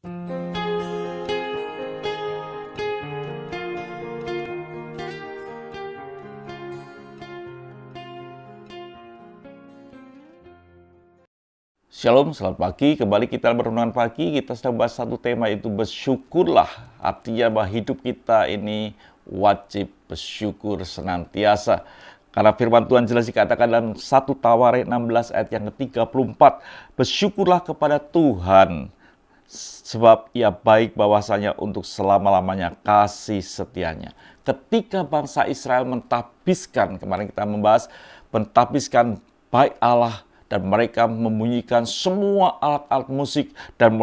Shalom, selamat pagi. Kembali kita berenungan pagi. Kita sedang bahas satu tema, itu bersyukurlah. Artinya bahwa hidup kita ini wajib bersyukur senantiasa. Karena firman Tuhan jelas dikatakan dalam 1 Tawarekh 16 ayat yang ke-34. Bersyukurlah kepada Tuhan, sebab Ia baik, bahwasanya untuk selama-lamanya kasih setianya. Ketika bangsa Israel mentahbiskan, kemarin kita membahas, mentahbiskan bait Allah, dan mereka membunyikan semua alat-alat musik, dan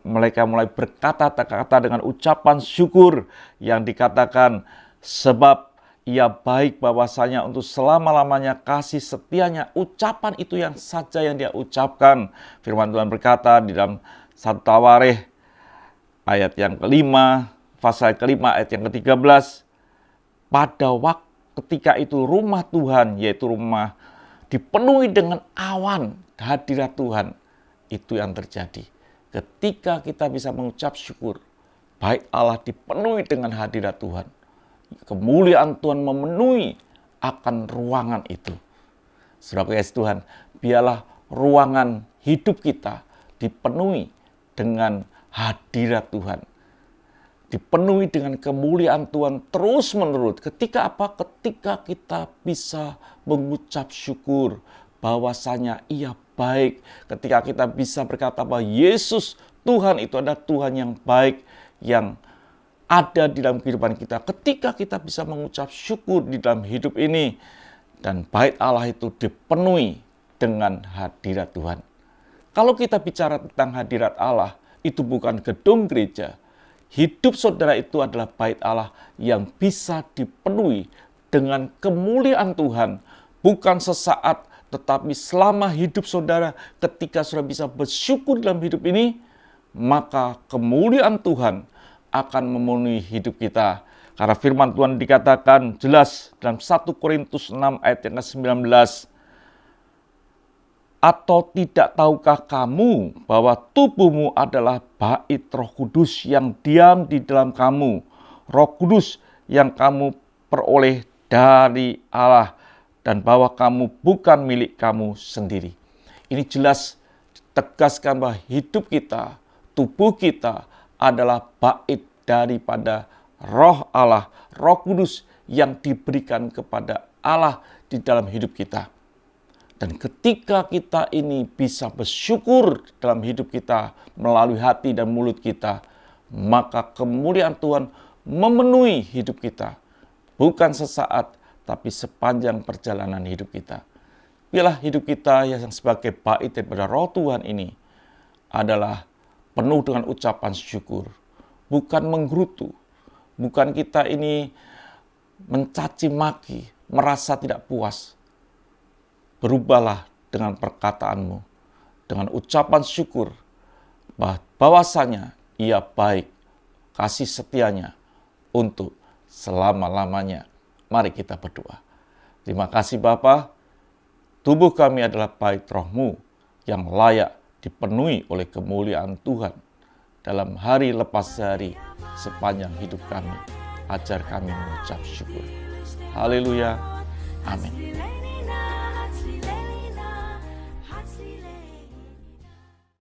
mereka mulai berkata-kata dengan ucapan syukur yang dikatakan, sebab Ia baik, bahwasanya untuk selama-lamanya kasih setianya. Ucapan itu yang saja yang dia ucapkan. Firman Tuhan berkata di dalam 1 Tawarekh ayat yang kelima, pasal kelima ayat yang ke-13, pada waktu ketika itu rumah Tuhan, yaitu rumah dipenuhi dengan awan hadirat Tuhan. Itu yang terjadi ketika kita bisa mengucap syukur. Bait Allah dipenuhi dengan hadirat Tuhan. Kemuliaan Tuhan memenuhi akan ruangan itu. Saudara kasih Tuhan, biarlah ruangan hidup kita dipenuhi dengan hadirat Tuhan. Dipenuhi dengan kemuliaan Tuhan terus menerus. Ketika apa? Ketika kita bisa mengucap syukur bahwasanya Ia baik. Ketika kita bisa berkata bahwa Yesus Tuhan itu adalah Tuhan yang baik, yang ada di dalam kehidupan kita. Ketika kita bisa mengucap syukur di dalam hidup ini, dan bait Allah itu dipenuhi dengan hadirat Tuhan. Kalau kita bicara tentang hadirat Allah, itu bukan gedung gereja. Hidup saudara itu adalah bait Allah yang bisa dipenuhi dengan kemuliaan Tuhan. Bukan sesaat, tetapi selama hidup saudara. Ketika saudara bisa bersyukur dalam hidup ini, maka kemuliaan Tuhan akan memenuhi hidup kita. Karena firman Tuhan dikatakan jelas dalam 1 Korintus 6 ayat yang ke-19. Atau tidak tahukah kamu bahwa tubuhmu adalah bait Roh Kudus yang diam di dalam kamu, Roh Kudus yang kamu peroleh dari Allah, dan bahwa kamu bukan milik kamu sendiri. Ini jelas ditegaskan bahwa hidup kita, tubuh kita adalah bait daripada Roh Allah, Roh Kudus yang diberikan kepada Allah di dalam hidup kita. Dan ketika kita ini bisa bersyukur dalam hidup kita melalui hati dan mulut kita, maka kemuliaan Tuhan memenuhi hidup kita. Bukan sesaat, tapi sepanjang perjalanan hidup kita. Biarlah hidup kita yang sebagai bait daripada Roh Tuhan ini adalah penuh dengan ucapan syukur. Bukan menggerutu, bukan kita ini mencaci maki, merasa tidak puas. Berubahlah dengan perkataanmu, dengan ucapan syukur, bahwasanya Ia baik, kasih setianya untuk selama-lamanya. Mari kita berdoa. Terima kasih Bapa, tubuh kami adalah bait Roh-Mu yang layak dipenuhi oleh kemuliaan Tuhan. Dalam hari lepas hari, sepanjang hidup kami, ajar kami mengucap syukur. Haleluya. Amin.